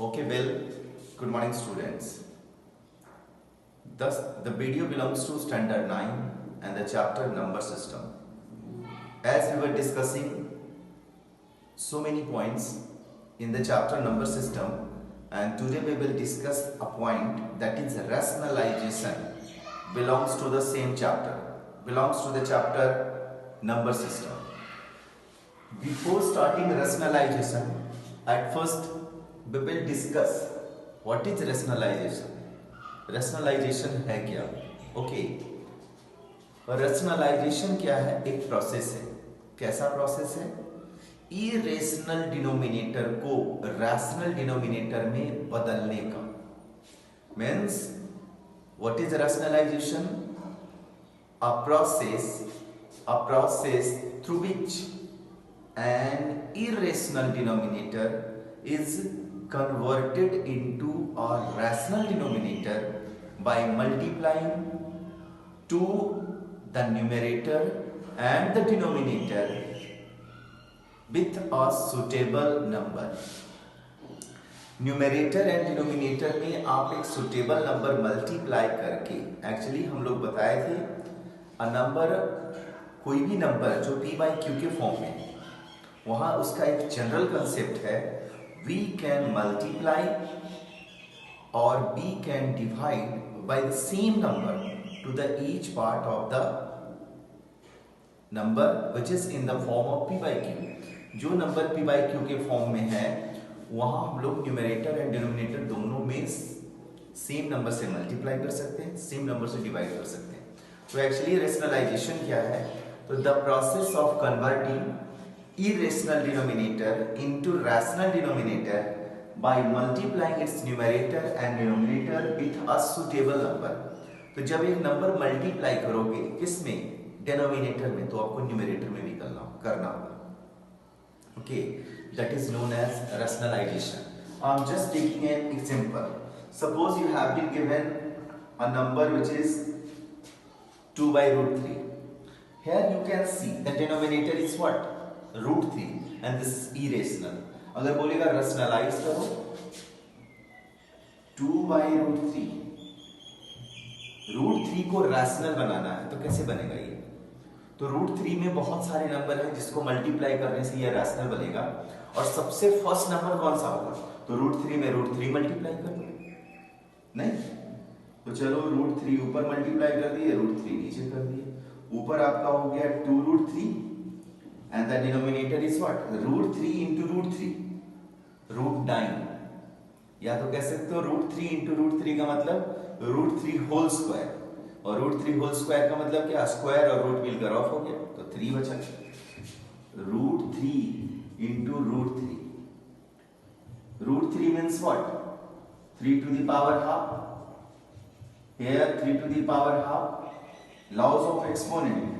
Okay, well, good morning, students. Thus, the video belongs to Standard 9 and the chapter Number System. As we were discussing so many points in the chapter Number System, and today we will discuss a point that is rationalization, belongs to the same chapter, belongs to the chapter Number System. Before starting rationalization, at first we will discuss what is rationalization. Rationalisation है क्या? Okay, rationalisation क्या है? एक process है. कैसा process है? Irrational denominator को rational denominator में बदलने का. Means what is rationalisation? A process through which an irrational denominator is converted into a rational denominator by multiplying to the numerator and the denominator with a suitable number. Numerator and denominator में आप एक suitable number multiply करके, actually हम लोग बताए थे a number, कोई भी नंबर जो p बाई क्यू के फॉर्म में, वहां उसका एक जनरल कंसेप्ट है, we can multiply or we can divide by the same number to the each part of the number which is in the form of p by q. जो number p by q के form में है, वहां हम लोग numerator and denominator दोनों में same number से मल्टीप्लाई कर सकते हैं, सेम नंबर से डिवाइड कर सकते हैं. तो एक्चुअली रेशनलाइजेशन क्या है? तो the process of converting irrational denominator into rational denominator by multiplying its numerator and denominator with a suitable number. तो जब एक नंबर मल्टीप्लाई करोगे किसमें? डिनोमिनेटर में, तो आपको न्यूमरेटर में भी करना होगा. Okay, that is known as rationalization. I am just taking an example. Suppose you have been given a number which is 2 by root 3. Here you can see the denominator is what? Root 3 and this irrational. अगर बोलेगा rationalise करो 2 by root 3, root 3 को rational बनाना है तो कैसे बनेगा ये? तो रूट 3 में बहुत सारे नंबर हैं जिसको मल्टीप्लाई करने से ये रैशनल बनेगा. और सबसे फर्स्ट नंबर कौन सा होगा? तो रूट 3 में रूट 3 मल्टीप्लाई कर दो. नहीं तो चलो रूट 3 ऊपर मल्टीप्लाई कर दिए, रूट 3 नीचे कर दिए. ऊपर आपका हो गया 2 root 3 and the denominator is what? root 3 into root 3, root 9. या तो कह सकते हो root 3 into root 3 का मतलब root 3 whole square, और root 3 whole square का मतलब क्या? स्क्वायर और रूट मिलकर ऑफ हो गया तो 3 बचा. root 3 into root 3. root 3 means what? 3 to the power half. Here 3 to the power half. Laws of exponent.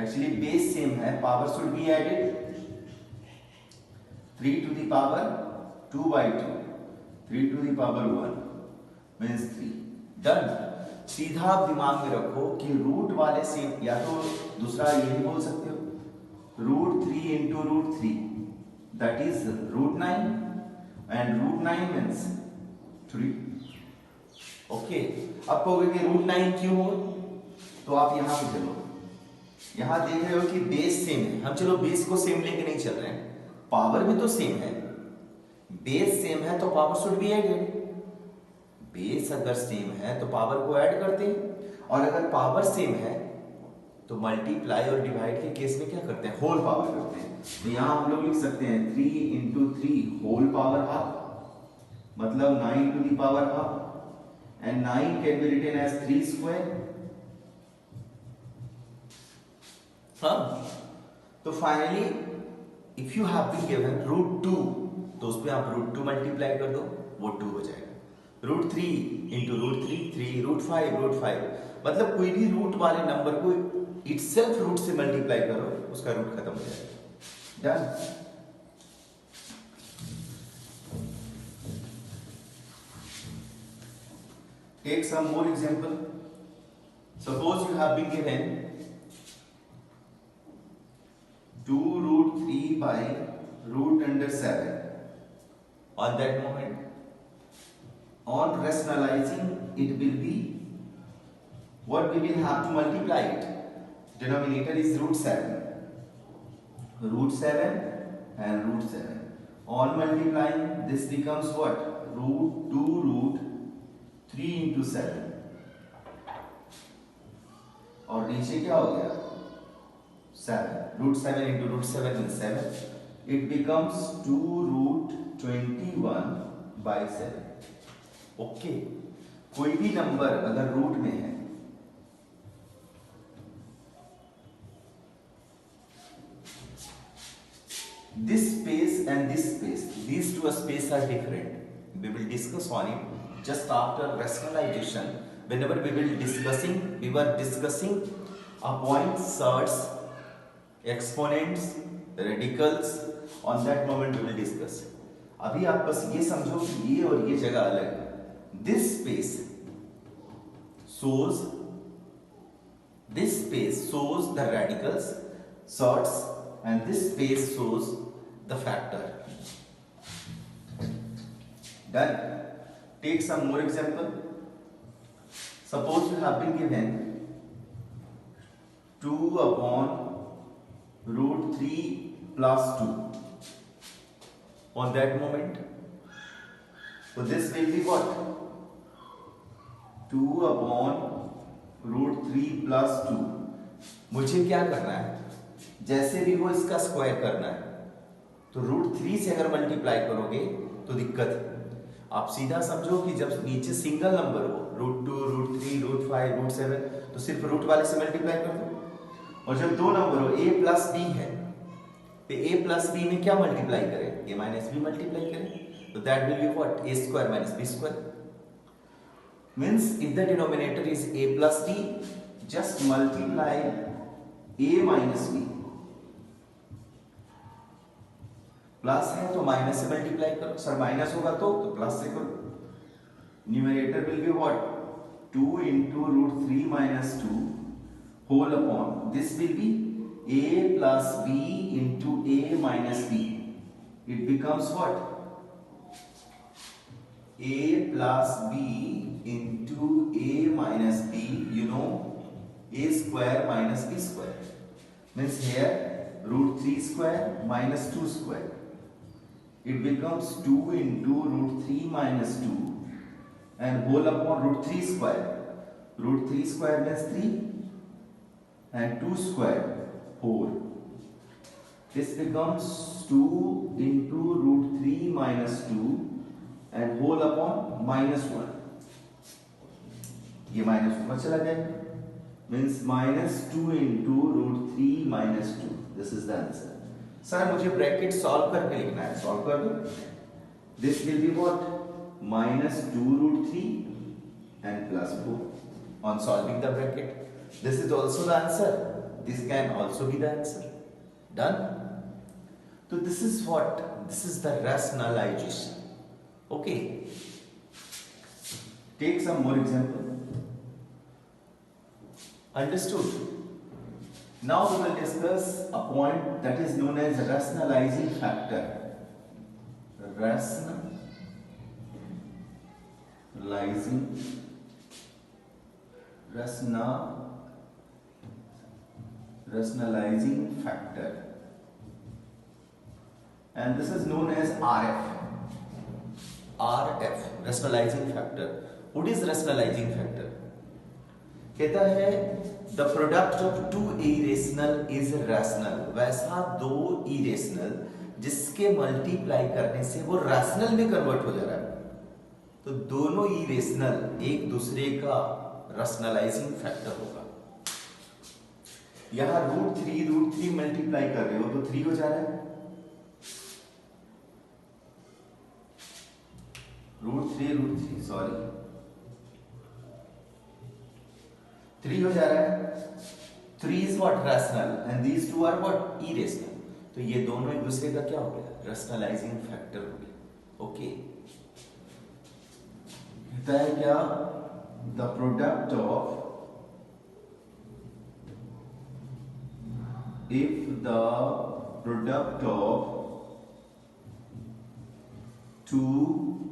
Actually base same है, power should be added. 3 to the power 2 by 2, 3 to the power 1 means 3. Done. सीधा आप दिमाग में रखो कि root वाले same, या तो दूसरा ये भी बोल सकते हो root 3 into root 3 that is root 9 and root 9 means 3. Okay, अब कहोगे कि रूट 9 क्यों हो? तो आप यहां पे चलो, यहां देख रहे हो कि बेस सेम है. हम चलो बेस को सेम लेके नहीं चल रहे हैं, पावर भी तो सेम है. बेस सेम है तो power should be added. Base अगर सेम है तो पावर को ऐड करते हैं, और अगर पावर सेम है तो मल्टीप्लाई और डिवाइड के केस में क्या करते हैं? होल पावर करते हैं. तो यहां हम लोग लिख सकते हैं 3 into 3 होल पावर हाफ, मतलब 9 to the power half, and 9 can be written as 3 square. तो finally if you have been given root 2, तो उस पे आप रूट 2 मल्टीप्लाई कर दो, वो 2 हो जाएगा. रूट 3 इंटू रूट 3, 3 रूट 5, मतलब कोई भी रूट वाले नंबर को इटसेल्फ रूट से मल्टीप्लाई करो, उसका रूट खत्म हो जाएगा. Done. Take some more example. Suppose you have been given 2 root 3 by root under 7. On that moment, on rationalizing, it will be what we will have to multiply it. Denominator is root 7. Root 7 and root 7. On multiplying, this becomes what? Root 2 root 3 into 7. और नीचे क्या हो गया? 7. Root 7 into root 7 is 7. It becomes 2 root 21 by 7. Okay. कोई भी number अगर root में है, this space and this space, these two spaces are different. We will discuss on it just after rationalization. Whenever we were discussing a point, surds, exponents, radicals. On that moment we will discuss. अभी आप बस ये समझो कि ये और ये जगह अलग है. This space shows the radicals, surds, and this space shows the factor. Done. Take some more example. Suppose you have been given 2 upon root 3 plus 2. On that moment, so this will be what? 2 upon root 3 plus 2. मुझे क्या करना है? जैसे भी वो इसका square करना है, तो रूट 3 से अगर मल्टीप्लाई करोगे तो दिक्कत है. आप सीधा समझो कि जब नीचे सिंगल नंबर हो, रूट 2, रूट 3, रूट 5, रूट 7, तो सिर्फ रूट वाले से मल्टीप्लाई कर दो. और जब दो नंबर हो, a प्लस b है, तो a प्लस b में क्या मल्टीप्लाई करें? a माइनस b मल्टीप्लाई करें. तो that will be what? a square minus b square. Means if the denominator is a plus b, just multiply a minus b. Plus है तो minus से multiply करो. Sir minus होगा तो plus से करो. Numerator will be what? 2 into root 3 minus 2 whole upon, this will be a plus b into a minus b. It becomes what? A plus b into a minus b, you know, a square minus b square. Means here root 3 square minus 2 square. It becomes 2 into root 3 minus 2 and whole upon root 3 square. Root 3 square means 3 and 2 square 4. This becomes 2 into root 3 minus 2 and whole upon minus 1. ये minus ऊपर चला जाएगा. Means minus 2 into root 3 minus 2. This is the answer. Sir मुझे bracket solve करके लिखना है. Solve कर दो. This will be what? minus 2 root 3 and plus 4. On solving the bracket, this is also the answer. This can also be the answer. Done. So this is what? This is the rationalization. Okay. Take some more example. Understood? Now we will discuss a point that is known as rationalizing factor. Rationalizing factor, and this is known as RF, rationalizing factor. What is rationalizing factor? कहता है the product of two irrational is rational. वैसा दो irrational जिसके multiply करने से वो rational में convert हो जा रहा है, तो दोनों irrational एक दूसरे का rationalizing factor होगा. यहां रूट 3 मल्टीप्लाई कर रहे हो तो 3 हो जा रहा है. रूट 3 सॉरी 3 हो जा रहा है. 3 is what? Rational and these two are what? Irrational. तो ये दोनों एक दूसरे का क्या हो गया? रैशनलाइजिंग फैक्टर हो गया. ओके. कहता है क्या? The product of, if the product of 2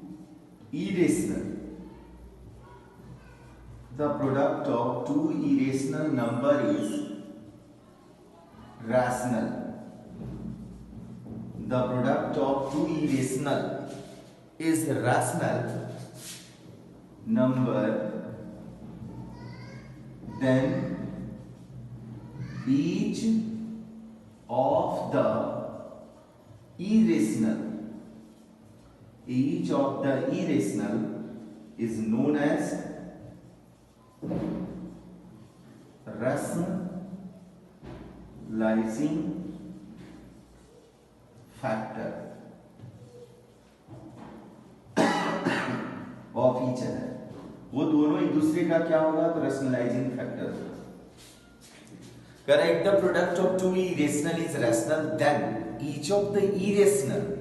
irrational. The product of two irrational number is rational. The product of two irrational is rational number, then each of the irrational is known as rationalizing factor of each other. वो दोनों एक दूसरे का क्या होगा? तो rationalizing factor होगा. Correct. The product of two irrational is rational, then each of the irrational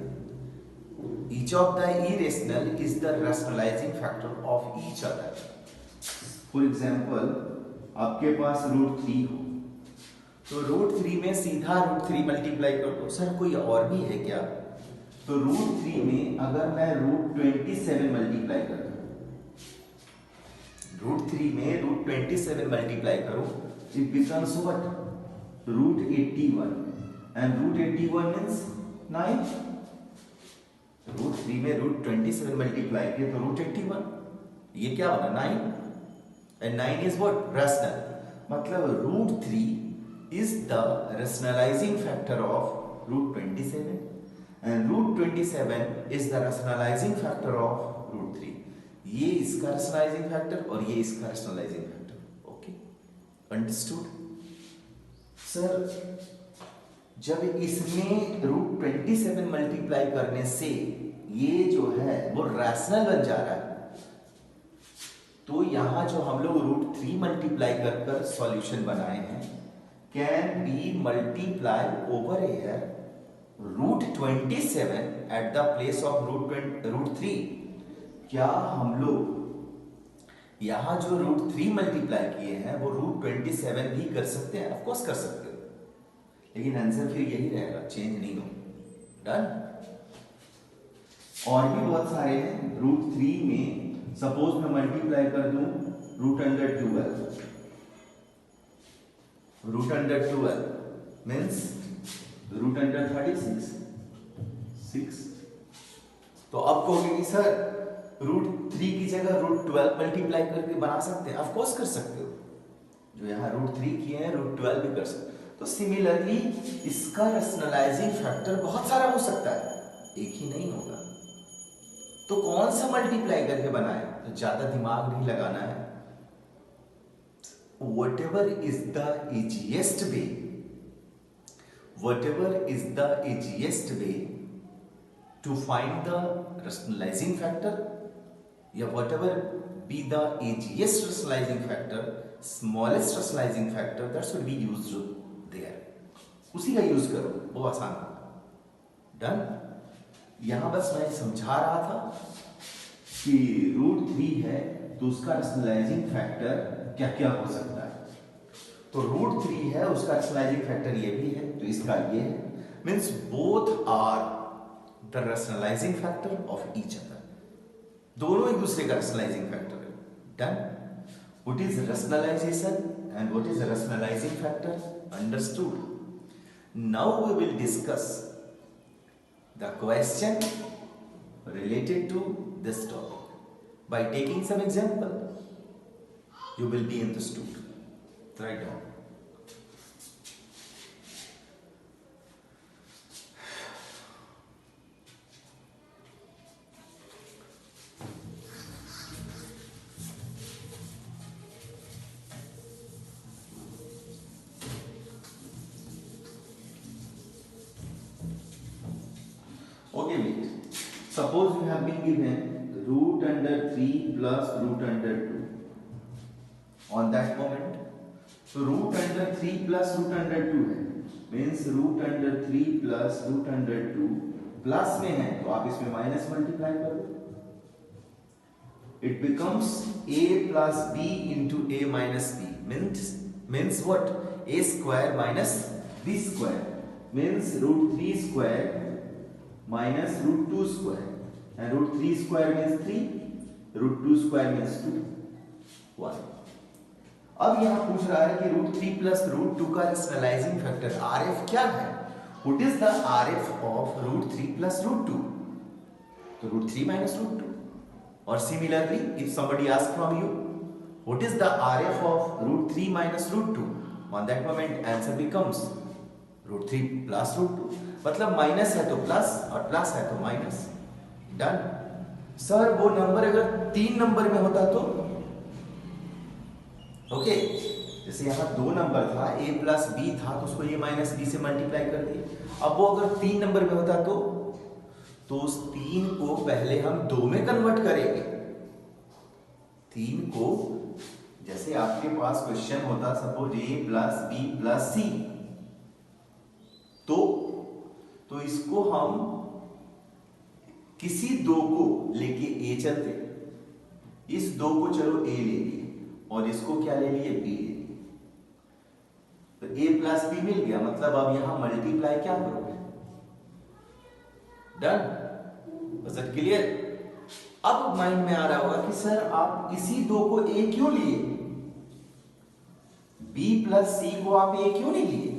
is the rationalizing factor of each other. For example, आपके पास √3 हो, तो √3 में सीधा √3 मल्टीप्लाई कर दो. सर कोई और भी है क्या? तो √3 में अगर मैं √27 मल्टीप्लाई कर दूं, √3 में √27 मल्टीप्लाई करूं, it becomes what? √81, and √81 means 9. √3 में √27 मल्टीप्लाई किए तो √81, ये क्या होगा? 9. And 9 is what? Rational. मतलब √3 is the rationalizing factor of √27, and √27 is the rationalizing factor of √3. ये इसका rationalizing factor और ये इसका rationalizing factor. Okay? Understood? Sir जब इसमें √27 मल्टीप्लाई करने से ये जो है वो रैशनल बन जा रहा है, तो यहां जो हम लोग √3 मल्टीप्लाई कर सॉल्यूशन बनाए हैं can be multiply over here √27 at the place of √3. क्या हम लोग यहां जो √3 मल्टीप्लाई किए हैं वो √27 भी कर सकते हैं? ऑफ कोर्स कर सकते हो, लेकिन आंसर फिर यही रहेगा, चेंज नहीं हो. डन. और भी बहुत सारे हैं. √3 में सपोज मैं मल्टीप्लाई कर दूं √12 मीन्स √36 6. तो अब कहोगे कि सर √3 की जगह √12 मल्टीप्लाई करके बना सकते हैं? ऑफ कोर्स कर सकते हो. जो यहाँ √3 किए हैं √12 भी कर सकते हो. तो सिमिलरली इसका रैशनलाइजिंग फैक्टर बहुत सारा हो सकता है, एक ही नहीं होगा. तो कौन सा मल्टीप्लाई करके बनाए? तो ज्यादा दिमाग नहीं लगाना है. whatever is the easiest way to find the rationalizing factor, या whatever be the easiest rationalizing factor, smallest rationalizing factor, that should be used there. उसी का यूज करो, वो आसान होगा. डन. यहां बस मैं समझा रहा था कि √3 है तो उसका रैशनलाइजिंग फैक्टर क्या क्या हो सकता है. तो √3 है, उसका रैशनलाइजिंग फैक्टर ये भी है, तो इसका ये है. Means both are the rationalising factor of each other. दोनों एक दूसरे का रैशनलाइजिंग फैक्टर है. Done. What is rationalisation and what is rationalising factor? Understood. Now we will discuss the question related to this topic. By taking some example, you will be understood. Write down. Okay, wait. Suppose you have been given √3 plus √2. On that moment, so √3 plus √2 है, means √3 plus √2 plus में है, तो आप इसमें minus multiply कर दो. It becomes a plus b into a minus b. Means what? A square minus b square. Means √3 square minus √2 square. and root 3 square means 3, root 2 square means 2, 1. अब यहाँ पूछ रहा है कि रूट 3 प्लस रूट 2 का rationalising factor RF क्या है? What is the RF of root 3 plus root 2? तो root 3 minus root 2. Or similarly, if somebody asks from you, what is the RF of root 3 minus root 2? On that moment, answer becomes root 3 plus root 2. मतलब minus है तो plus और plus है तो minus. Done. Sir वो number अगर 3 number में होता तो ओके जैसे यहाँ 2 नंबर था, a प्लस बी था तो उसको a माइनस बी से मल्टीप्लाई कर दिए. अब वो अगर 3 नंबर में होता तो उस 3 को पहले हम 2 में कन्वर्ट करेंगे. 3 को जैसे आपके पास क्वेश्चन होता suppose a plus B plus C, तो इसको हम किसी 2 को लेके a चलते, इस 2 को चलो a ले लिए और इसको क्या ले लिए b ले लिए, तो a प्लस बी मिल गया. मतलब अब यहां मल्टीप्लाई क्या करोगे? डन. Was it clear? अब माइंड में आ रहा होगा कि सर आप इसी 2 को a क्यों लिए, b प्लस सी को आप a क्यों नहीं लिए?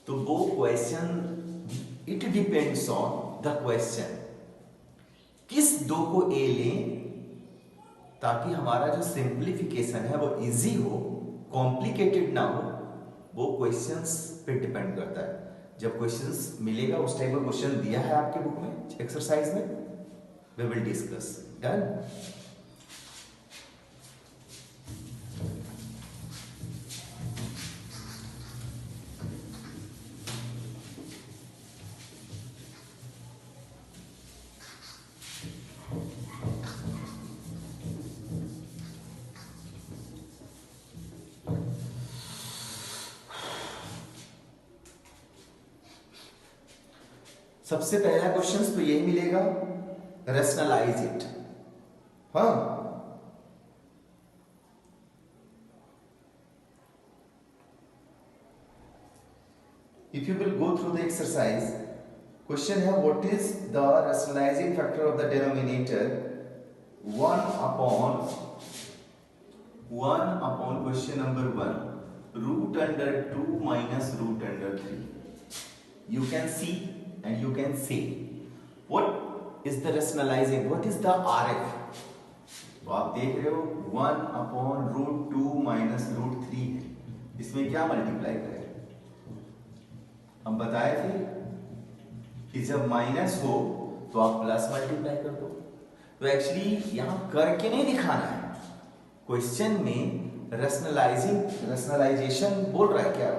तो वो question it depends on the question, किस 2 को a लें ताकि हमारा जो सिंप्लीफिकेशन है वो इजी हो, कॉम्प्लिकेटेड ना हो. वो क्वेश्चंस पे डिपेंड करता है. जब क्वेश्चंस मिलेगा, उस टाइप का क्वेश्चन दिया है आपके बुक में एक्सरसाइज में, वी विल डिस्कस. डन. सबसे पहला क्वेश्चन तो यही मिलेगा, रैशनलाइज इट. हाँ, if you will go through the exercise, question है what is the rationalising factor of the denominator 1 upon question number 1 root under 2 minus root under 3. You can see and you can say what is the rationalizing, what is the RF. तो आप देख रहे हो 1 upon root 2 minus root 3 है, इसमें क्या multiply करें? हम बताए थे कि जब माइनस हो तो आप प्लस मल्टीप्लाई कर दो. तो एक्चुअली यहां करके नहीं दिखाना है, क्वेश्चन में रैशनलाइजेशन बोल रहा है. क्या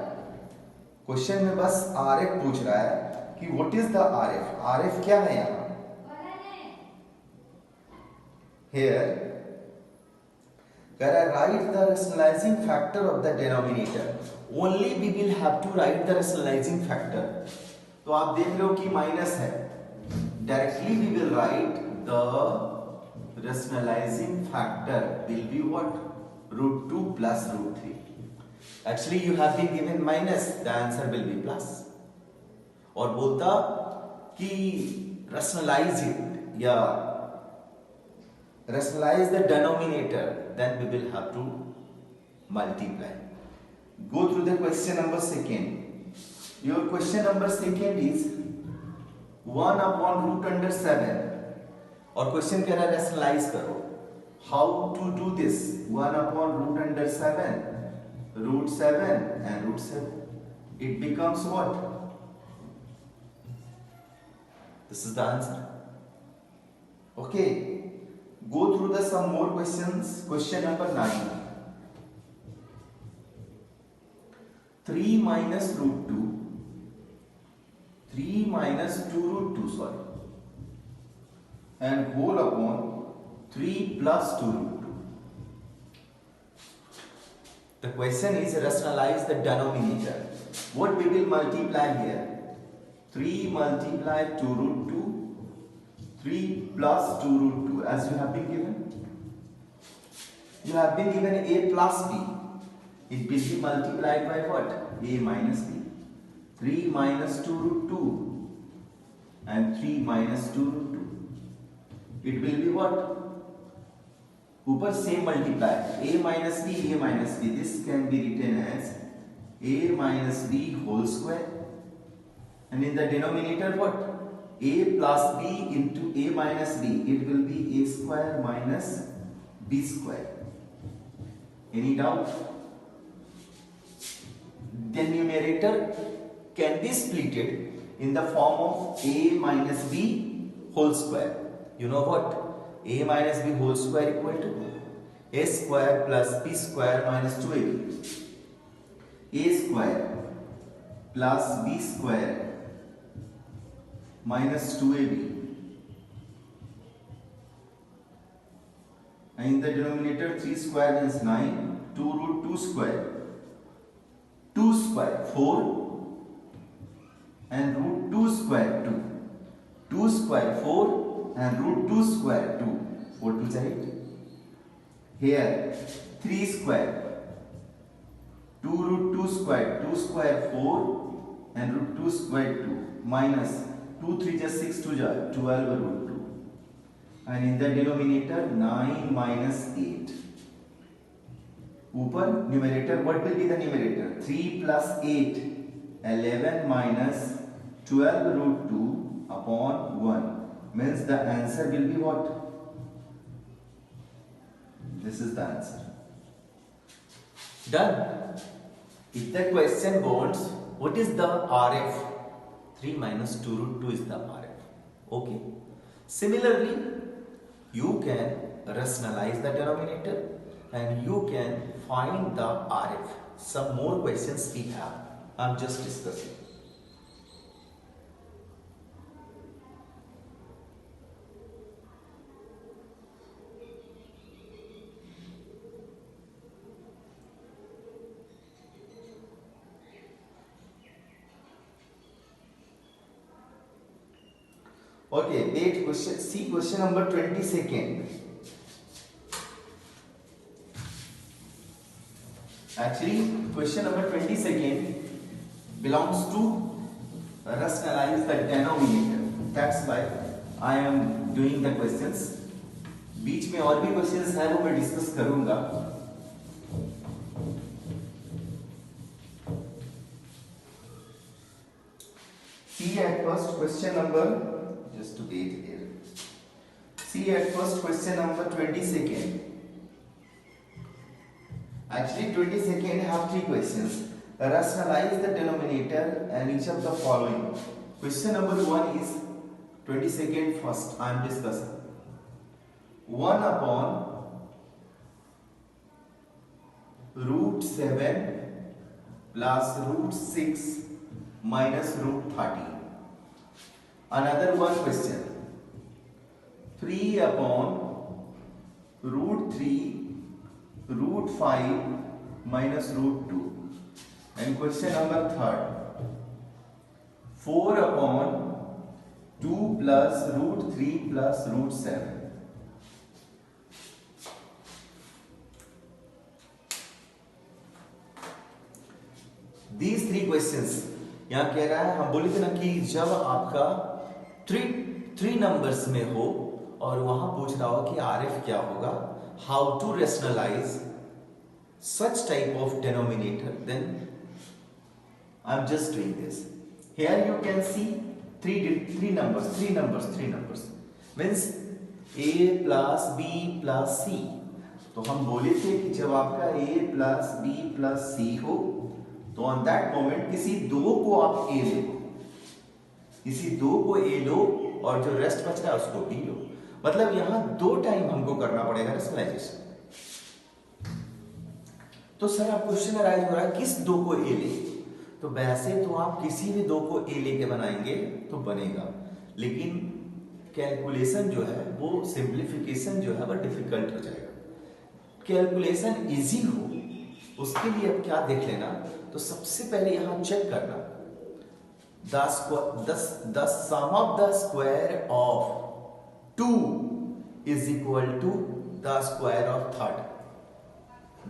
क्वेश्चन में बस RF पूछ रहा है कि what is the RF. RF क्या है यहां? Here कह रहा है write the rationalizing factor of the denominator. Only we will have to write the rationalizing factor. तो आप देख रहे हो कि माइनस है, directly we will write the rationalizing factor will be what? Root 2 plus root 3. Actually you have been given minus, the answer will be plus. और बोलता कि rationalize it या rationalize the denominator, then we will have to multiply. Go through the question number 2. Your question number 2 is 1 upon root under 7 और question कह रहा है rationalize करो. How to do this? 1 upon root under 7, root 7 and root 7. It becomes what? This is the answer. Okay. Go through the some more questions. Question number 9. 3 minus root 2. 3 minus 2 root 2, sorry. And whole upon 3 plus 2 root 2. The question is rationalize the denominator. What we will multiply here? 3 multiply 2 root 2, 3 plus 2 root 2 as you have been given. You have been given a plus b. It will be multiplied by what? A minus b. 3 minus 2 root 2 and 3 minus 2 root 2. It will be what? ऊपर same multiply. A minus B, A minus B. This can be written as A minus B whole square. And in the denominator what? A plus B into A minus B. It will be A square minus B square. Any doubt? The numerator can be splitted in the form of A minus B whole square. You know what? A minus B whole square equal to A square plus B square minus 2AB. A square plus B square minus 2AB. And in the denominator 3 square means 9. 2 root 2 square. 2 square 4 and root 2 square 2. 2 square 4 and root 2 square 2. 4 to 8. Here 3 square. 2 root 2 square. 2 square 4 and root 2 square 2 minus 2 3 just 6 2 12 root 2. And in the denominator 9 minus 8. ऊपर numerator, what will be the numerator? 3 plus 8, 11 minus 12 root 2 upon 1. Means the answer will be what? This is the answer. Done. If the question wants, what is the RF? 3 minus 2 root 2 is the RF. Okay. Similarly, you can rationalize the denominator and you can find the RF. Some more questions we have. I'm just discussing. Okay, wait, question. See question number 22nd. Actually, question number 22nd belongs to rationalize the denominator. That's why I am doing the questions. बीच में और भी questions हैं वो मैं discuss करूँगा. See at first question number. Just to wait here. See at first question number 22nd. Actually 22nd have 3 questions. Rationalize the denominator and each of the following. Question number 1 is 22nd first I am discussing. 1 upon root 7 plus root 6 minus root 30. Another one question. 3 upon root 3 root 5 minus root 2. And question number 3. 4 upon 2 plus root 3 plus root 7. These 3 questions. यहाँ कह रहा है, हम बोले थे ना कि जब आपका 3 नंबर्स में हो और वहां पूछ रहा हो कि RF क्या होगा, how to rationalize such type of denominator, then I'm just doing this. Here you can see three numbers means A plus B plus C. तो हम बोले थे कि जब आपका A plus B plus C हो तो on that moment किसी 2 को आप A ले लो, किसी 2 को A लो और जो रेस्ट बच रहा है उसको B लो. मतलब यहां 2 टाइम हमको करना पड़ेगा रेशनलाइजेशन. तो सर आप क्वेश्चन अराइज हो रहा है किस 2 को A ले, तो वैसे तो आप किसी भी 2 को A लेके बनाएंगे तो बनेगा, लेकिन कैलकुलेशन जो है वो सिंप्लीफिकेशन जो है वो डिफिकल्ट हो जाएगा. कैलकुलेशन इजी हो उसके लिए अब क्या देख लेना, तो सबसे पहले यहां चेक करना the sum of the square of 2 is equal to the square of third.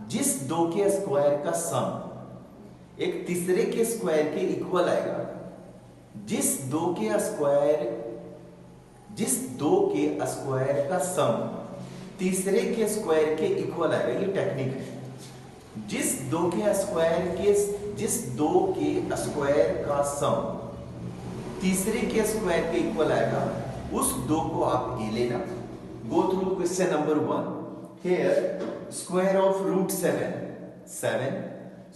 जिस 2 के स्क्वायर का सम एक तीसरे के स्क्वायर के इक्वल आएगा, जिस दो के स्क्वायर का सम तीसरे के स्क्वायर के इक्वल आएगा, ये टेक्निक है। जिस दो के स्क्वायर का सम तीसरे के स्क्वायर के इक्वल आएगा, उस दो को आप ए लेना। Go through question number 1। Here square of root 7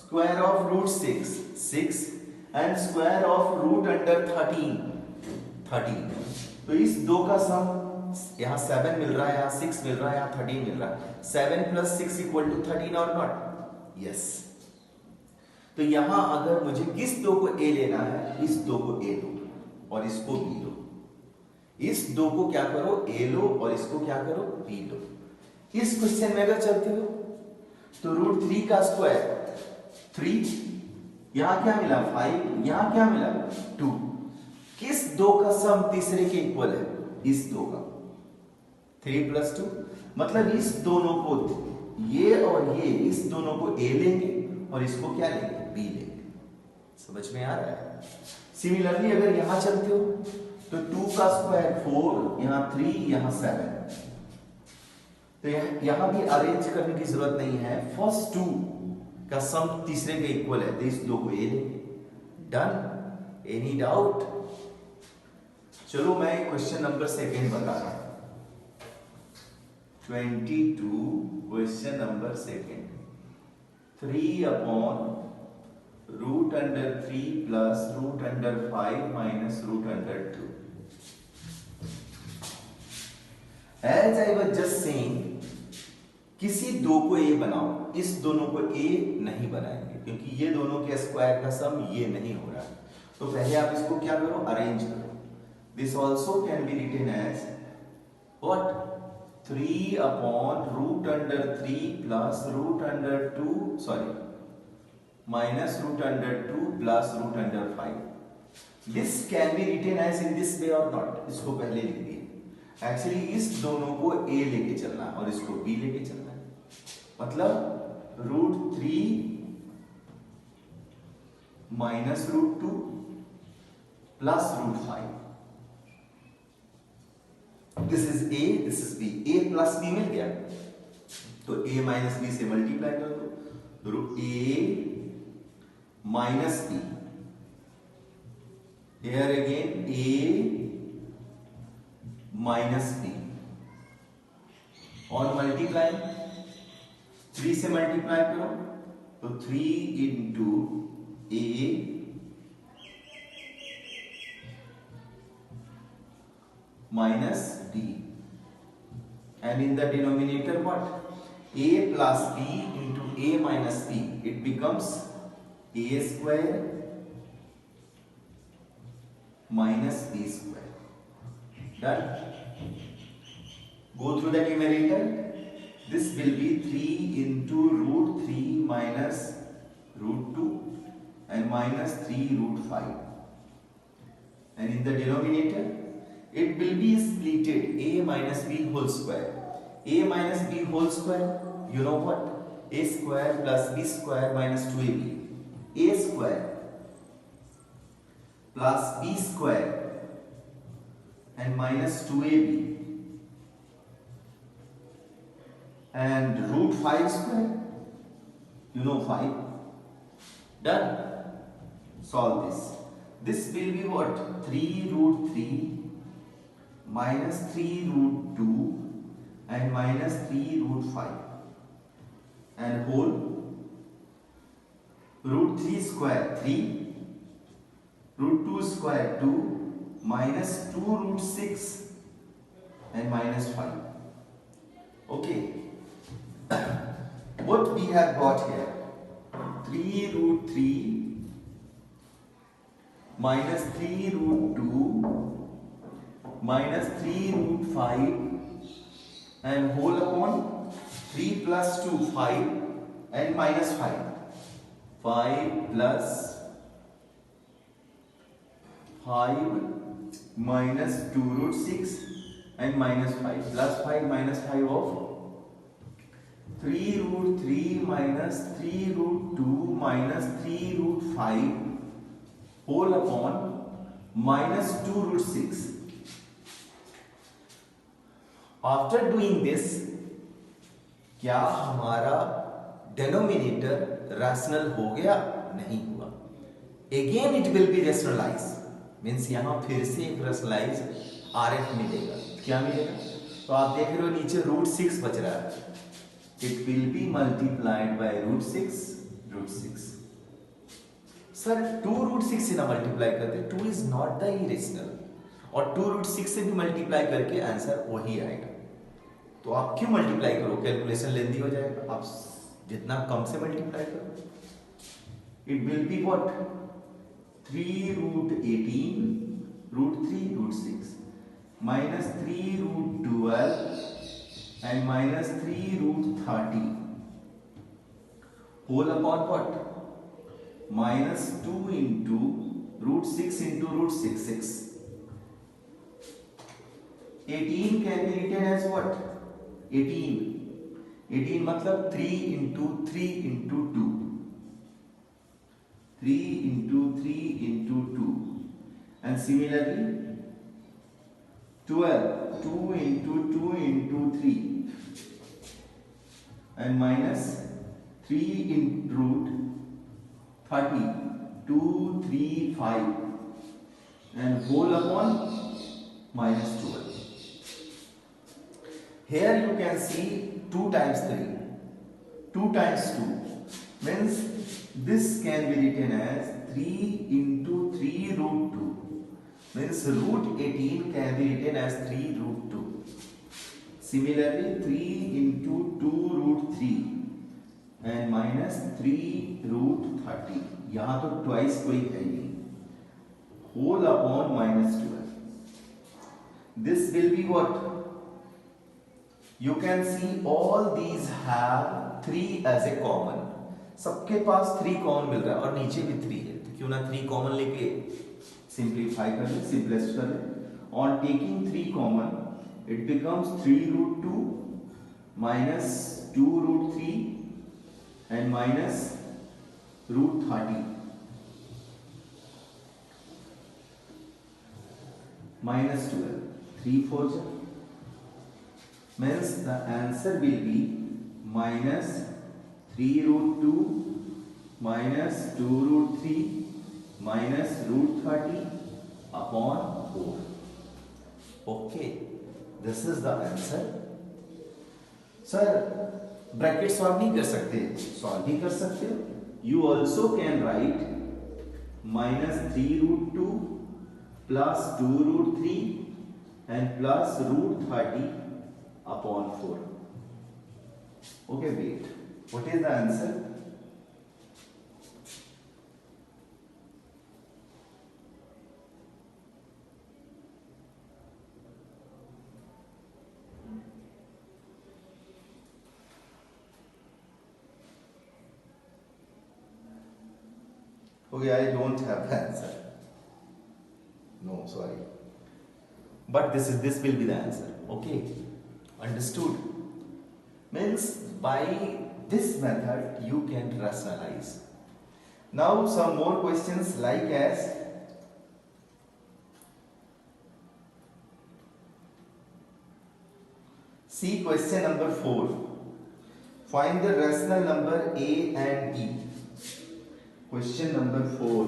square of root 6 and square of root under 13। तो इस दो का सम, यहां 7 मिल रहा है, यहां 6 मिल रहा है, यहां 13 मिल रहा है। 7 + 6 = 13 और नॉट? यस। तो यहां अगर मुझे किस दो को ए लेना है, इस दो को ए लो और इसको बी लो। इस दो को क्या करो, ए लो और इसको क्या करो, बी लो। इस क्वेश्चन में अगर चलते हो तो √3 का स्क्वायर 3, यहां क्या मिला 5, यहां क्या मिला 2। किस दो का सम तीसरे के इक्वल है, इस दो का। 3 + 2 मतलब इस दोनों को, ये और ये, इस दोनों को ए लेंगे और इसको क्या लेंगे, बी लेंगे। समझ में आ रहा है? सिमिलरली अगर यहां चलते हो तो 2 का स्क्वायर 4, यहां 3, यहां 7। तो यहां भी अरेंज करने की जरूरत नहीं है। फर्स्ट 2 का सम तीसरे के इक्वल है, तो इस दो को ए लेंगे। डन? Any doubt? चलो मैं क्वेश्चन नंबर 2 बता रहा हूं। 22 question number 2। 3/√3 + √5 - √2। As I was just saying, किसी दो को ए बनाओ, इस दोनों को ए नहीं बनाएंगे क्योंकि ये दोनों के स्क्वायर का सम ये नहीं हो रहा। तो पहले आप इसको क्या करो, अरेंज करो। This also can be written as what, 3/√3 + √2 minus √2 plus √5. This can be written as in this way or not? इसको पहले लिख दिए। एक्चुअली इस दोनों को ए लेके चलना है और इसको बी लेके चलना है। मतलब √3 minus √2 plus √5. This is A, this is B. A plus B मिल गया, तो A minus B से मल्टीप्लाई कर दो। A minus B. Here again A minus B. और मल्टीप्लाई 3 से मल्टीप्लाई करो तो 3 into A minus B, and in the denominator what, A plus B into A minus B, it becomes A square minus B square. Done? Go through the numerator. This will be 3 into √3 minus √2 and minus 3 √5. And in the denominator, it will be splitted A minus B whole square. A minus B whole square, you know what? A square plus B square minus 2AB. A square plus B square and minus 2AB and √5 square, you know 5. Done? Solve this. This will be what? 3√3 minus 3√2 and minus 3√5 and whole √3 square 3, √2 square 2 minus 2√6 and minus 5. Okay. What we have got here? 3√3 minus 3√2 minus 3√5 and whole upon 3 plus 2 5 and minus 5. 5 plus 5 minus 2√6 and minus 5 plus 5 minus 5 of 3√3 minus 3√2 minus 3√5 whole upon minus 2 root 6. After doing this, क्या हमारा denominator rational हो गया? नहीं हुआ. Again it will be rationalized. Means यहां फिर से एक रैशनलाइज RF मिलेगा. क्या मिलेगा? तो आप देख रहे हो नीचे रूट 6 बच रहा है. It will be multiplied by root 6. Sir 2 root 6 से ना मल्टीप्लाई करते, 2 इज नॉट द इरेशनल, और 2 रूट 6 से भी मल्टीप्लाई करके आंसर वही आएगा. तो आप क्यों मल्टीप्लाई करो? कैलकुलेशन लेंदी हो जाएगा. आप जितना कम से मल्टीप्लाई करो. It will be what? 3 root 18 root 3 root 6 minus 3 root 12 and minus 3 root 30 whole upon what? Minus 2 into root 6 into root 6. 18 can be written as what? 18 मतलब 3 into 3 into 2. 3 into 3 into 2. And similarly 12, 2 into 2 into 3, and minus 3 in root 30, 2, 3, 5, and whole upon minus 12. Here you can see 2 times 3, 2 times 2, means this can be written as 3 into 3 root 2. Means root 18 can be written as 3 root 2. Similarly 3 into 2 root 3 and minus 3 root 30. यहाँ तो twice कोई है ही नहीं. Whole upon minus 12. This will be what? You can see all these have 3 as a common. सबके पास 3 common मिल रहा है और नीचे भी 3 है, तो क्यों ना 3 कॉमन लेके सिंप्लीफाई कर ले, सिंपलेस्ट कर ले. On taking 3 common it becomes 3 root 2 minus 2 root 3 and minus root 30 minus 12. 3 4 means the answer will be minus 3 root 2 minus 2 root 3 minus root 30 upon 4. Okay, this is the answer. Sir, bracket solve नहीं कर सकते? Solve भी कर सकते हो. You also can write minus 3 root 2 plus 2 root 3 and plus root 30 upon 4. Okay, wait. What is the answer? Okay, I don't have the answer. No, sorry. But this will be the answer. Okay, understood. Means by this method you can rationalize. Now some more questions like as see question number 4. Find the rational number a and b. Question number 4.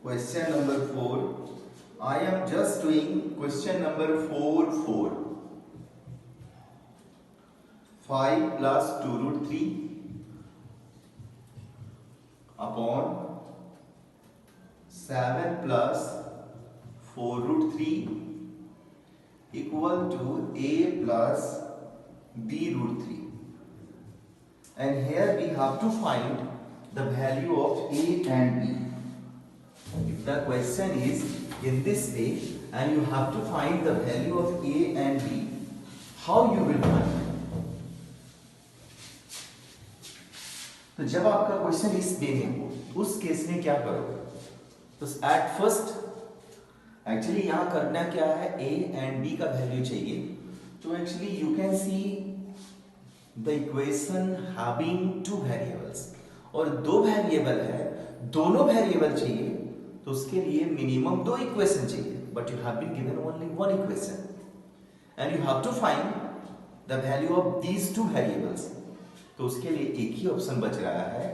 Question number 4. I am just doing question number 4. 5 plus 2 root 3 upon 7 plus 4 root 3 equal to a plus b root 3. And here we have to find the value of a and b. If the question is in this way and you have to find the value of a and b, how you will find? तो जब आपका question इस वे में हो उस case में क्या करोगे? तो एट फर्स्ट एक्चुअली यहां करना क्या है, a एंड b का वैल्यू चाहिए. तो actually you can see the equation having two variables, और दो वेरिएबल है, दोनों वेरिएबल चाहिए तो उसके लिए मिनिमम दो इक्वेशन चाहिए, but you have been given only one equation and you have to find the value of these two variables. तो उसके लिए एक ही ऑप्शन बच रहा है,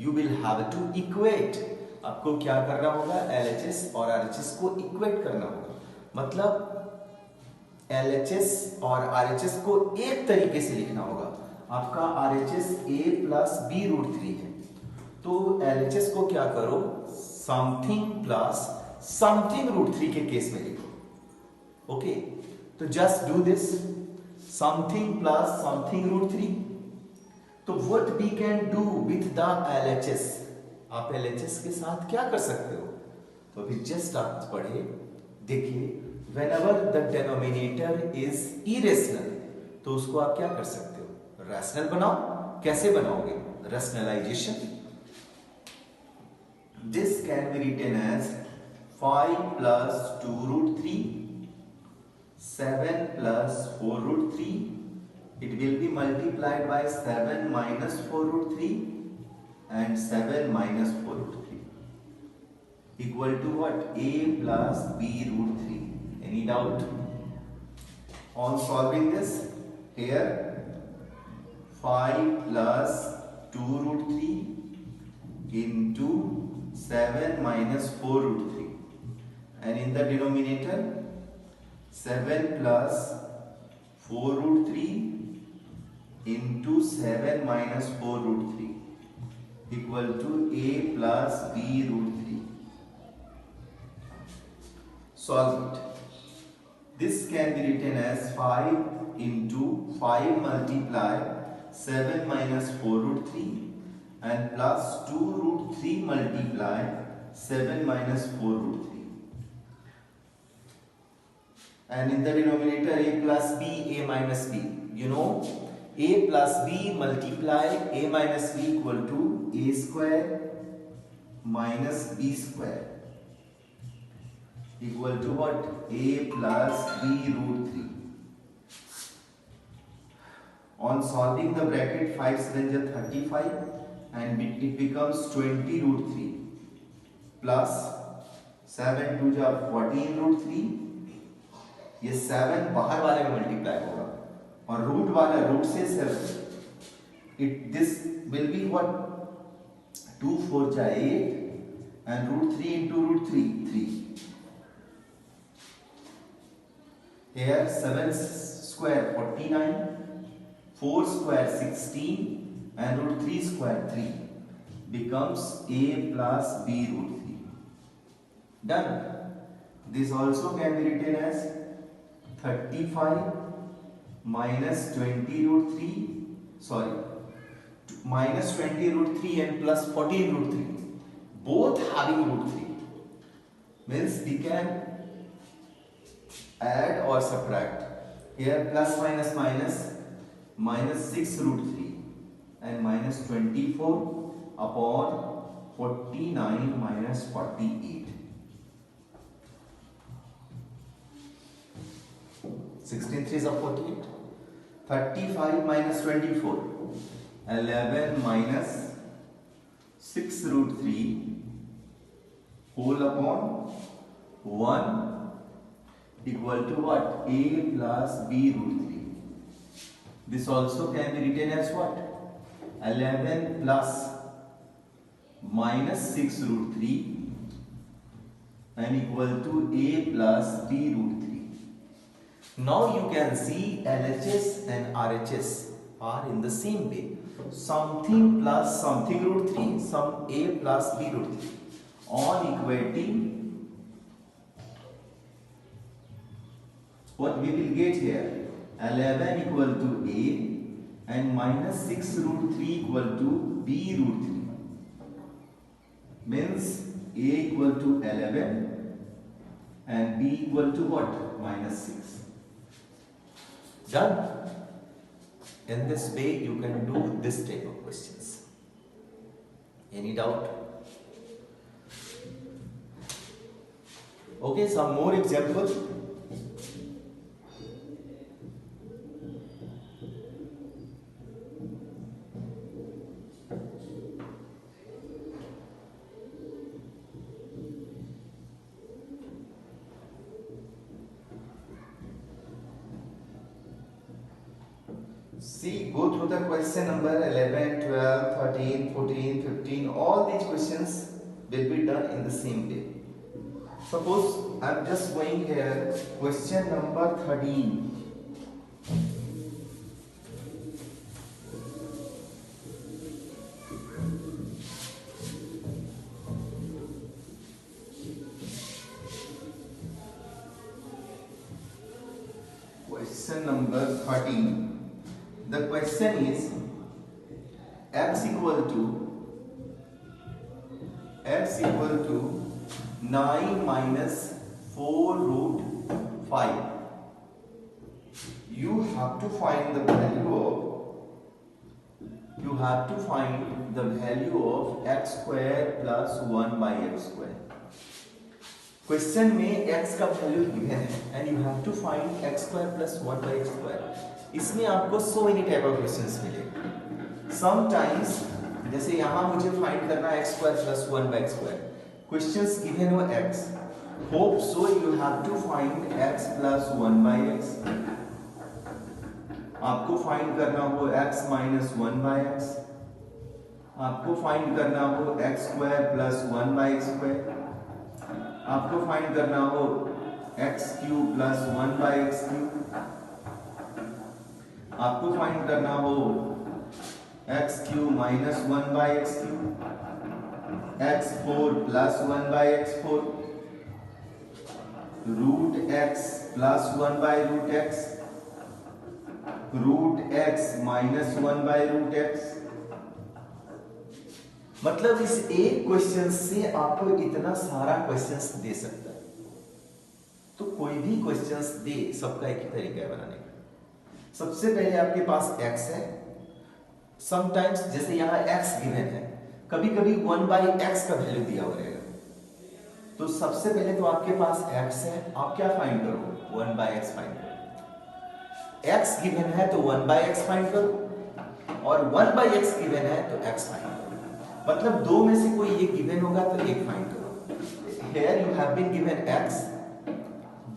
you will have to equate. आपको क्या करना होगा, LHS और RHS को इक्वेट करना होगा। मतलब LHS और RHS को एक तरीके से लिखना होगा। आपका RHS a plus B root 3 है, तो LHS को क्या करो, समथिंग प्लस समथिंग रूट 3 के केस में लिखो। ओके, तो just do this, something plus something root 3। तो what we can do with the LHS, आप LHS के साथ क्या कर सकते हो, तो अभी जस्ट आप पढ़े, देखिए whenever the denominator is irrational, तो उसको आप क्या कर सकते हो, रैशनल बनाओ। कैसे बनाओगे, rationalisation. This can be written as 5 plus 2 root 3, 7 plus 4 root 3. It will be multiplied by 7 minus 4 root 3 and 7 minus 4 root 3 equal to what? A plus B root 3. Any doubt? On solving this, here 5 plus 2 root 3 into 7 minus 4 root 3, and in the denominator 7 plus 4 root 3 into 7 minus 4 root 3 equal to A plus B root 3. Solve it. This can be written as 5 into 5 multiply 7 minus 4 root 3 and plus 2 root 3 multiply 7 minus 4 root 3. And in the denominator A plus B, A minus B. You know, A plus B multiply A minus B equal to A square minus B square equal to what? A plus B root 3. On solving the bracket, 5 7 is 35 and it becomes 20 root 3 plus 7 2 is 14 root 3. ये 7 बाहर वाले में multiply होगा और root वाला root से 7, it this will be what, 2 4 जा 8 and root 3 into root 3 3. Here 7 square 49, 4 square 16 and root 3 square 3 becomes A plus B root 3. Done. This also can be written as 35 minus 20 root 3, sorry, minus 20 root 3 and plus 14 root 3, both having root 3, means we can add or subtract. Here plus minus minus, minus 6 root 3 and minus 24 upon 49 minus 48. 16 3s are 48. 35 minus 24, 11 minus 6 root 3 whole upon 1 equal to what? A plus B root 3. This also can be written as what? 11 plus minus 6 root 3 and equal to A plus B root 3. Now you can see LHS and RHS are in the same way. Something plus something root 3, some A plus B root 3. On equating, what we will get here? 11 equal to A and minus 6 root 3 equal to B root 3. Means A equal to 11 and B equal to what? Minus 6. Done. In this way you can do this type of questions. Any doubt? Okay, some more examples. See, go through the question number 11, 12, 13, 14, 15. All these questions will be done in the same way. Suppose I'm just going here, question number 13. Question number 13. The question is x equal to 9 minus 4 root 5. You have to find the value of x square plus 1 by x square. Question में x का value given है and you have to find x square plus 1 by x square. इसमें आपको so many type of questions मिलेंगे. Sometimes जैसे यहाँ मुझे find करना है x square plus 1 by x square. Questions given हो x, hope so you have to find x plus 1 by x. आपको फाइंड करना हो x माइनस 1 बाई x. आपको फाइंड करना हो x square plus 1 by x square. आपको find करना हो x cube plus 1 by x cube. आपको फाइंड करना हो x cube minus 1 by x cube. x4 plus 1 by x4. Root x plus 1 by root x. Root x minus 1 by root x. मतलब इस एक question से आपको इतना सारा क्वेश्चंस दे सकता है. तो कोई भी क्वेश्चंस दे, सबका एक ही तरीका है बनाने का. सबसे पहले आपके पास x है. समटाइम्स जैसे यहाँ x गिवन है, कभी कभी 1 बाई x का वैल्यू दिया हुआ रहेगा. तो सबसे पहले तो आपके पास x है, आप क्या फाइंड करो? 1 बाई x फाइंड करो. x गिवन है तो 1 बाई x फाइंड करो, और 1 बाई x गिवन है तो x फाइंड करो. मतलब दो में से कोई एक गिवन होगा तो एक फाइंड करो. Here you have been given x,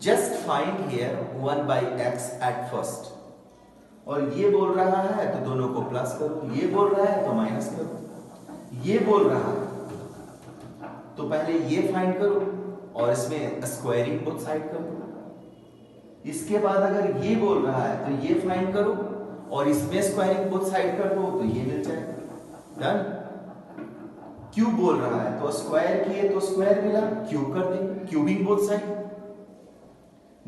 just find here 1 by x at first. और ये बोल रहा है तो दोनों को प्लस करो, ये बोल रहा है तो माइनस करो. ये बोल रहा है तो पहले ये फाइंड करो और इसमें स्क्वायरिंग बोथ साइड करो. इसके बाद अगर ये बोल रहा है तो ये फाइंड करो और इसमें स्क्वायरिंग बोथ साइड कर दो तो ये मिल जाएगा. डन. क्यूब बोल रहा है तो स्क्वायर किए तो स्क्वायर मिला, क्यूब कर दे, क्यूबिंग बोथ साइड.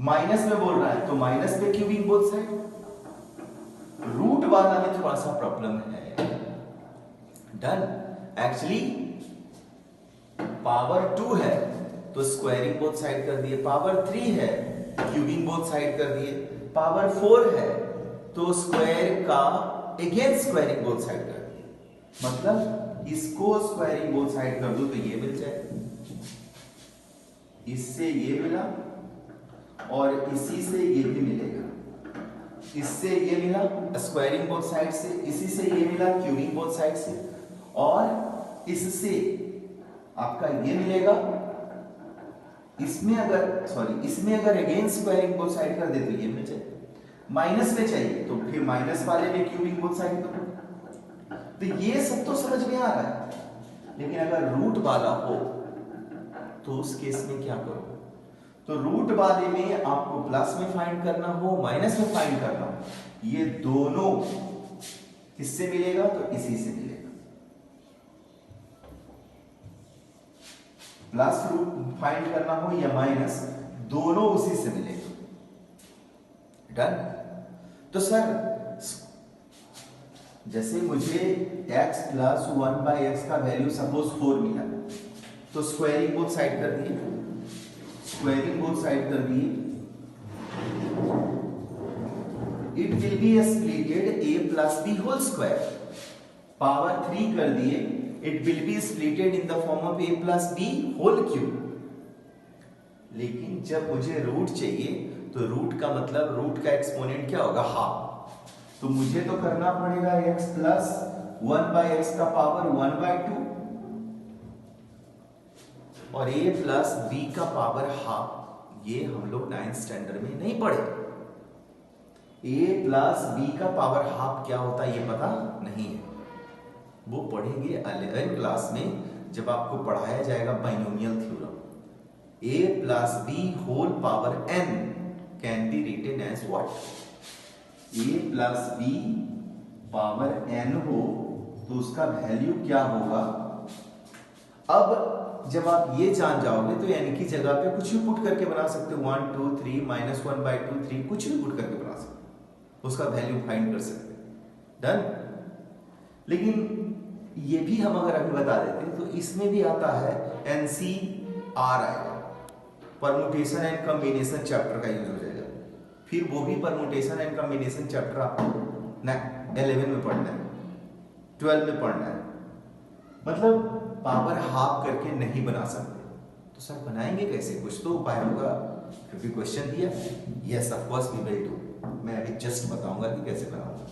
माइनस में बोल रहा है तो माइनस पे क्यूबिंग बोथ साइड. रूट वाला में थोड़ा सा प्रॉब्लम है. डन. एक्चुअली पावर 2 है तो स्क्वायरिंग बोथ साइड कर दिए. पावर 3 है, क्यूबिंग बोथ साइड कर दिए. पावर 4 है तो स्क्वायर का अगेन स्क्वायरिंग बोथ साइड कर दिए. मतलब इसको स्क्वायरिंग बोथ साइड कर दो तो ये मिल जाए, इससे ये मिला और इसी से ये भी मिलेगा. इससे ये मिला स्क्वायरिंग बोथ साइड से, इसी से ये मिला क्यूबिंग बोथ साइड से, और इससे आपका ये मिलेगा. इसमें अगर अगेन स्क्वायरिंग बोथ साइड कर दे तो ये मिल जाए. माइनस में चाहिए तो फिर माइनस वाले में क्यूबिंग बोथ साइड कर दो. तो ये सब तो समझ में आ रहा है. लेकिन अगर रूट वाला हो तो उस केस में क्या करो? तो रूट वाले में आपको प्लस में फाइंड करना हो, माइनस में फाइंड करना हो, ये दोनों किससे मिलेगा? तो इसी से मिलेगा. प्लस रूट फाइंड करना हो या माइनस, दोनों उसी से मिलेगा. डन. तो सर जैसे मुझे x प्लस 1 बाई एक्स का वैल्यू सपोज 4 मिला तो स्क्वायरिंग बोथ साइड कर दिए. स्क्वायरिंग बोथ साइड कर दिए. It will be splitted a plus b whole square. Power 3 कर दिए. It will be splitted in the form of a plus b whole cube. लेकिन जब मुझे रूट चाहिए तो रूट का मतलब रूट का एक्सपोनेंट क्या होगा? हाफ. तो मुझे तो करना पड़ेगा x प्लस 1 बाई एक्स का पावर 1 बाई 2 और a प्लस b का पावर हाफ. ये हम लोग 9th स्टैंडर्ड में नहीं पढ़े. a प्लस बी का पावर हाफ क्या होता है ये पता नहीं है, वो पढ़ेंगे 11th क्लास में जब आपको पढ़ाया जाएगा binomial theorem. a plus b whole power n can be written as what, a plus b power n हो तो उसका वैल्यू क्या होगा। अब जब आप ये जान जाओगे तो n की जगह पे कुछ भी पुट करके बना सकते हो, 1 2 3 -1/2 3 कुछ भी पुट करके बना सकते हो, उसका वैल्यू फाइंड कर सकते हैं। डन। लेकिन ये भी हम अगर अभी बता देते हैं तो इसमें भी आता है NCR आएगा, परमुटेशन एंड कॉम्बिनेशन चैप्टर का यूज हो जाएगा। फिर वो भी परमुटेशन एंड कॉम्बिनेशन चैप्टर आपको 11 में पढ़ना है, 12 में पढ़ना है, मतलब पावर हाफ करके नहीं बना सकते। तो सर बनाएंगे कैसे, कुछ तो उपाय होगा, क्योंकि क्वेश्चन दिया। Yes of course we will do, मैं अभी जस्ट बताऊंगा कि कैसे बनाऊंगा।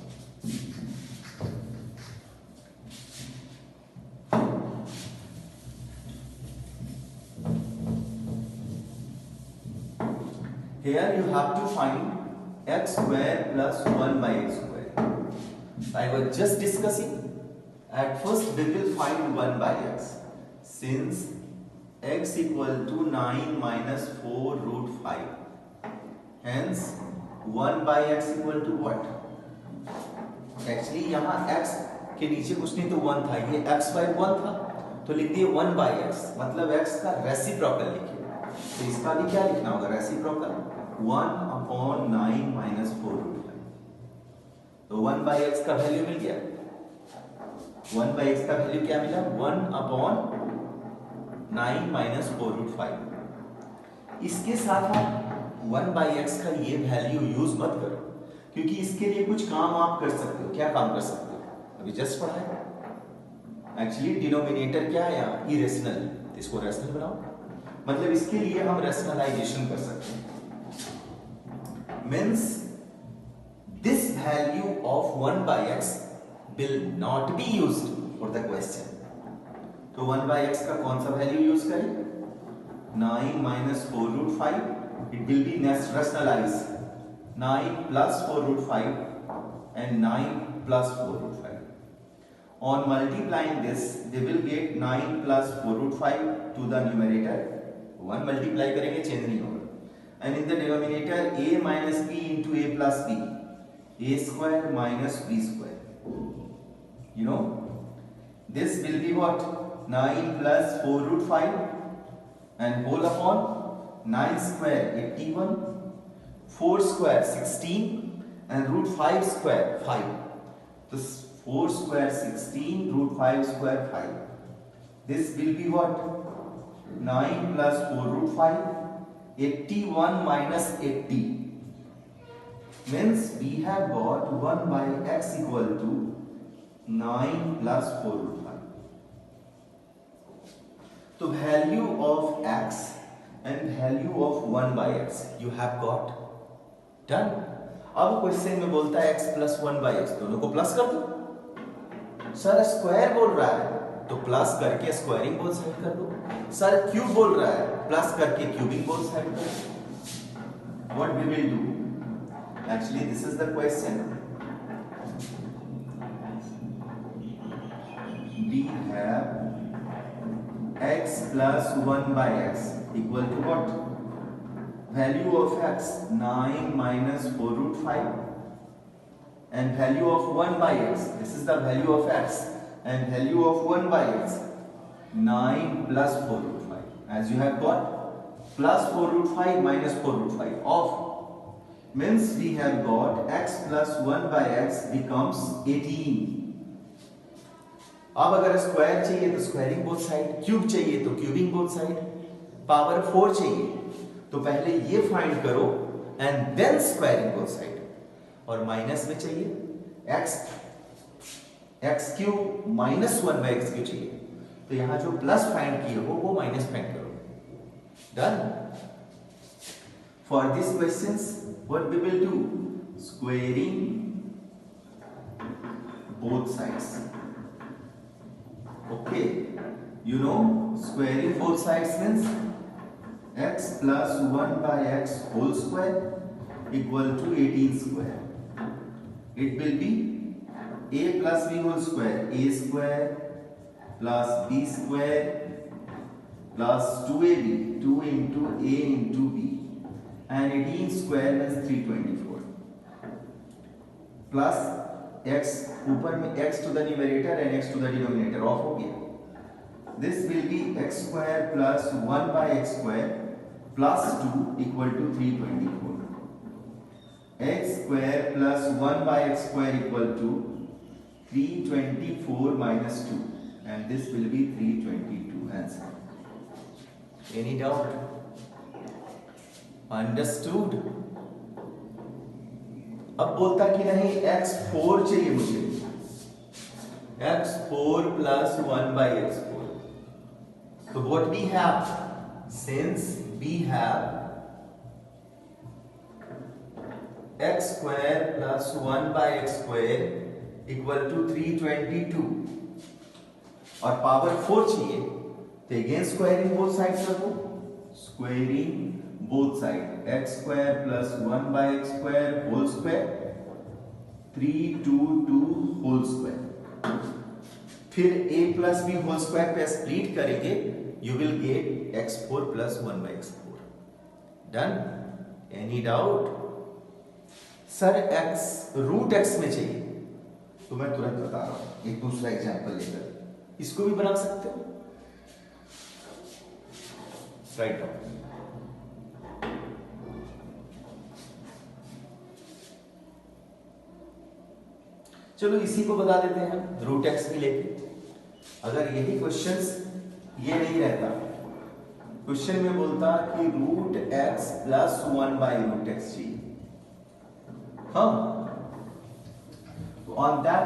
Here you have to find x square plus 1 by x square. I was just discussing. At first we will find 1 by x. Since x equal to 9 minus 4 root 5. Hence 1 by x equal to what? Actually यहाँ x के नीचे कुछ नहीं तो 1 था, ये x by 1 था तो लिख दिए 1 by x, मतलब x का रेसिप्रोकल लिखिए। तो इसका भी क्या लिखना होगा, रेसिप्रोकल 1/9 minus 4 root 5। तो 1 by x का वैल्यू मिल गया, 1 by x का वैल्यू क्या मिला, 1/9 minus 4 root 5। इसके साथ आप 1 by x का ये वैल्यू यूज मत करो, क्योंकि इसके लिए कुछ काम आप कर सकते हो। क्या काम कर सकते हो, अभी जस्ट पढ़ा है। एक्चुअली डिनोमिनेटर क्या है यहाँ, इरेशनल, इसको रेशनल बनाओ, मतलब इसके लिए हम रेशनलाइजेशन कर सकते हैं। Means this value of 1 by x will not be used for the question। तो 1 by x का कौन सा वैल्यू यूज करें, 9 minus 4 root 5, it will be rationalized 9 plus 4 root 5 and 9 plus 4 root 5। On multiplying this they will get 9 plus 4 root 5 to the numerator, 1 multiply करेंगे change नहीं होगा, and in the denominator a minus b into a plus b, a square minus b square, you know this will be what, 9 plus 4 root 5 and whole upon 9 square 81, 4 square 16 and root 5 square 5। तो 4 square 16 root 5 square 5, this will be what, 9 plus 4 root 5, 81 minus 80, means we have got 1 by x equal to 9 plus 4 root 5। तो value of x and value of 1 by x you have got done। अब question में बोलता है x plus 1 by x, दोनों को plus कर दो। Sir square बोल रहा है तो प्लस करके स्क्वायरिंग बोथ साइड कर दो। सर क्यूब बोल रहा है, प्लस करके क्यूबिंग बोथ साइड कर दो। What we will do, actually this is the question. We have x plus 1 by x equal to what, value of x 9 minus 4 root 5 and value of 1 by x, this is the value of x, and value of 1 by x 9 plus 4 root 5, as you have got plus 4 root 5 minus 4 root 5 of, means we have got x plus 1 by x becomes 18। अब अगर square चाहिए तो squaring both side, cube चाहिए तो cubing both side, power 4 चाहिए तो पहले ये फाइंड करो and then squaring both side, और माइनस में चाहिए x cube minus 1 by x cube चाहिए तो यहां जो प्लस फाइंड किए हो वो माइनस फाइंड करो। Done. For this questions what we will do, squaring both sides. Okay, you know squaring both sides means x plus 1 by x whole square equal to 18 square। it will be a plus b whole square, a square plus b square plus 2ab, 2 into a into b, and 18 square means 324 plus x, ऊपर में x to the numerator and x to the denominator of हो गया. This will be x square plus 1 by x square plus 2 equal to 324. X square plus 1 by x square equal to 324 minus 2, and this will be 322 answer. Any doubt? Understood? अब बोलता कि नहीं x4 चाहिए मुझे, x4 plus 1 by x4. So what we have? Since we have x square plus 1 by x square equal to 322 और power 4 चाहिए, तो again squaring both sides रखो. Squaring both side, x square plus 1 by x square whole square 322 whole square. फिर a plus b whole square पे split करेंगे, you will get x4 plus 1 by x4. Done? Any doubt? Sir x root x में चाहिए, तो मैं तुरंत बता रहा हूं एक दूसरा एग्जांपल लेकर. इसको भी बना सकते हो. Write down. चलो इसी को बता देते हैं रूट x भी लेके. अगर यही क्वेश्चंस ये नहीं रहता, क्वेश्चन में बोलता कि root x plus 1 by root x चाहिए, हाँ, तो ऑन दैट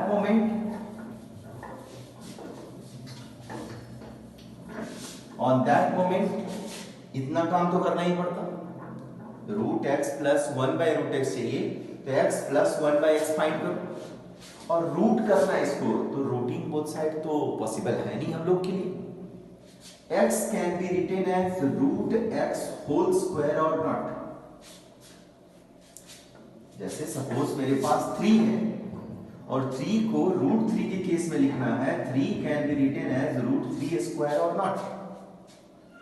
मोमेंट इतना काम तो करना ही पड़ता. Root x plus 1 by root x चाहिए, तो x plus 1 by x find करो और रूट करना है इसको, तो रूटिंग बोथ साइड तो पॉसिबल है नहीं हम लोग के लिए. x can be written as root x whole square और नॉट. जैसे सपोज मेरे पास 3 है और 3 को रूट 3 के केस में लिखना है, 3 can be written as root 3 square और नॉट.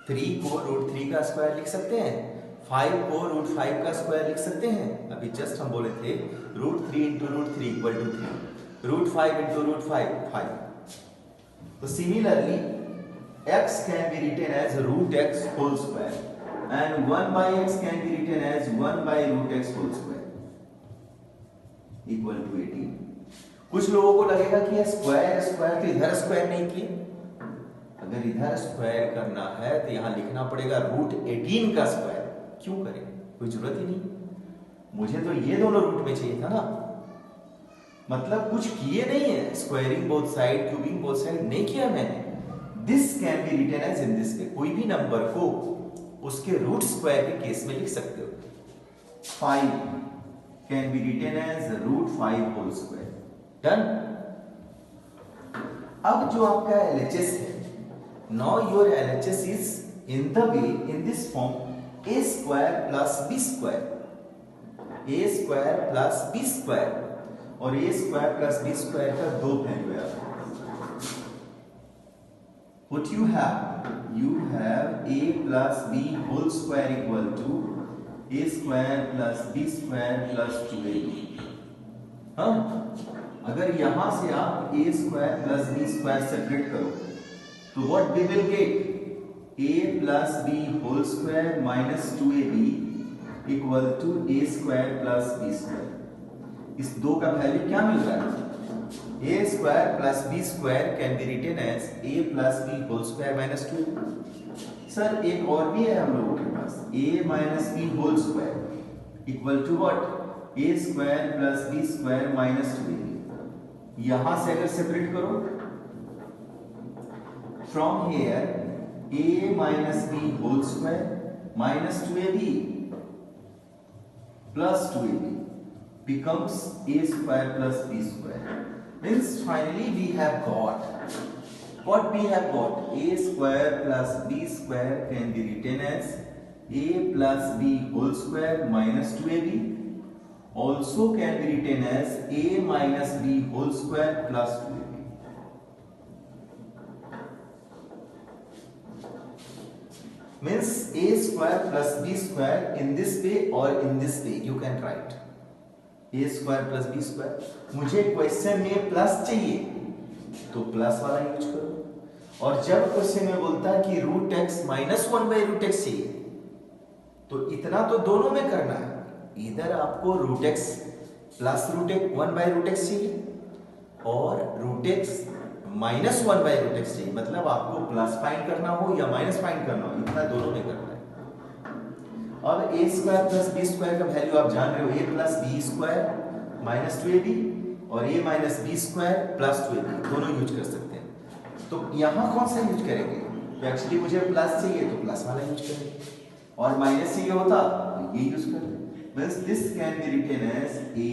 3 को रूट 3 का स्क्वायर लिख सकते हैं, 5 को रूट 5 का स्क्वायर लिख सकते हैं. अभी जस्ट हम बोले थे root 3 into root 3 equal to 3, root 5 into root 5. तो similarly x can be written as root x whole square and 1 by x can be written as 1 by root x whole square equal to 18. कुछ लोगों को लगेगा कि square square तो इधर square नहीं किए. अगर इधर स्क्वायर करना है तो यहां लिखना पड़ेगा रूट 18 का स्क्वायर. क्यों करें, कोई जरूरत ही नहीं. मुझे तो ये दोनों रूट में चाहिए था ना, मतलब कुछ किए नहीं है. Squaring both side, cubing both side नहीं किया मैंने. This can be written as in this way. कोई भी नंबर को उसके रूट स्क्वायर के केस में लिख सकते हो. 5 can be written as root 5 whole square. Done. अब जो आपका LHS है, now your LHS is in the way in this form a square plus b square, a square plus b square, और a square plus b square का दो value है. What you have a plus b whole square equal to a square plus b square plus 2ab. हाँ, अगर यहां से आप a square plus b square separate करो तो what we will get? a plus b whole square minus 2ab equal to a square plus b square. इस दो का वैल्यू क्या मिल रहा है? a square plus b square can be written as a plus b whole square minus 2. Sir एक और भी है हम लोगों के पास, a minus b whole square equal to what? a square plus b square minus 2ab. यहां से अगर सेपरेट करो, from here a minus b whole square minus 2ab plus 2ab becomes a square plus b square. Means finally we have got what we have got. A square plus b square can be written as a plus b whole square minus 2ab, also can be written as a minus b whole square plus 2ab. Means a square plus b square in this way or in this way you can write a square plus b square. मुझे question में plus चाहिए तो plus वाला use करो, और जब question में बोलता है कि root x minus one by root x चाहिए तो इतना तो दोनों में करना है, इधर आपको root x plus root x one by root x चाहिए और root x minus one by root x चाहिए, मतलब आपको प्लस फाइंड करना हो या माइनस फाइंड करना हो, इतना दोनों में करना है। अब A square plus B square का वैल्यू आप जान रहे हो, A plus B square minus 2ab और A minus B square plus 2ab दोनों यूज कर सकते हैं। तो यहाँ कौन सा यूज करेंगे? तो एक्चुअली मुझे प्लस चाहिए तो प्लस वाला यूज करेंगे, और माइनस चाहिए होता तो ये यूज करते। Means this can be written as a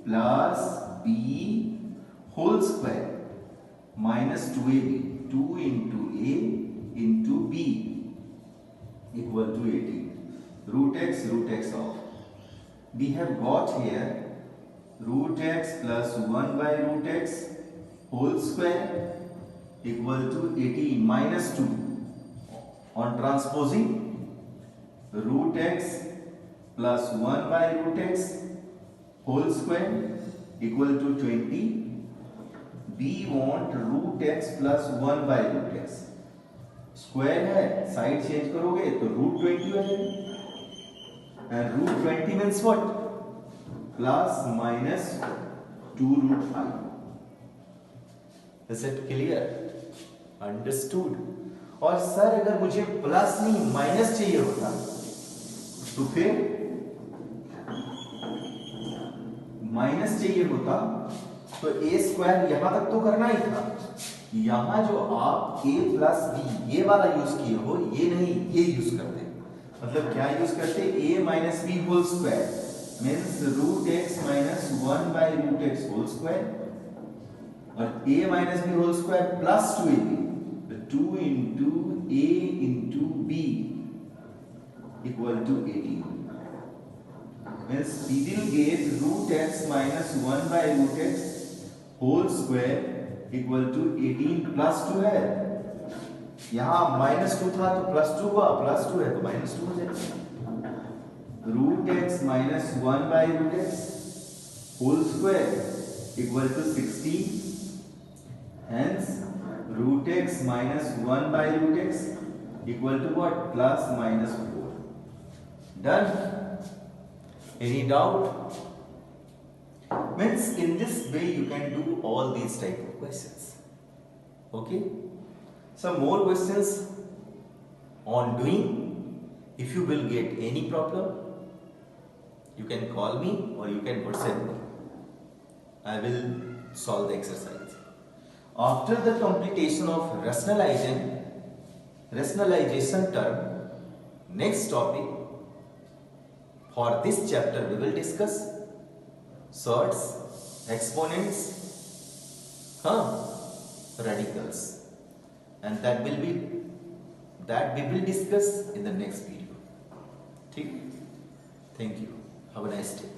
plus b whole square minus 2ab, 2 into a into b equal to 18. Root x off. We have got here root x plus 1 by root x whole square equal to 18 minus 2. On transposing, root x plus 1 by root x whole square equal to 20. We want root x plus 1 by root x. Square है, side change करोगे तो root 20 हो जाएगा, and root 20 means what? Plus minus 2 root 5. Is it clear? Understood? और sir अगर मुझे plus नहीं minus चाहिए होता तो फिर माइनस चाहिए होता तो ए स्क्वायर यहां तक तो करना ही था, यहां जो आप a प्लस बी ये वाला यूज किए हो ये नहीं, ये यूज करते, मतलब क्या यूज करते? a minus b whole square means root x minus 1 by root x whole square, और a minus b whole square plus 2ab, 2 into a into b equal to 18. means we will get root x minus 1 by root x whole square equal to 18 plus 2 है, यहाँ minus 2 था तो plus 2 हुआ, plus 2 है तो minus 2 हो जाएगा. Root x minus 1 by root x whole square equal to 16. Hence root x minus 1 by root x equal to what? Plus minus 4. Done? Any doubt? Means in this way you can do all these type of questions. Okay? Some more questions on doing. If you will get any problem, you can call me or you can WhatsApp me. I will solve the exercise. After the completion of rationalization term, next topic for this chapter we will discuss sorts, exponents, radicals, and that we will discuss in the next video. Thank you. Have a nice day.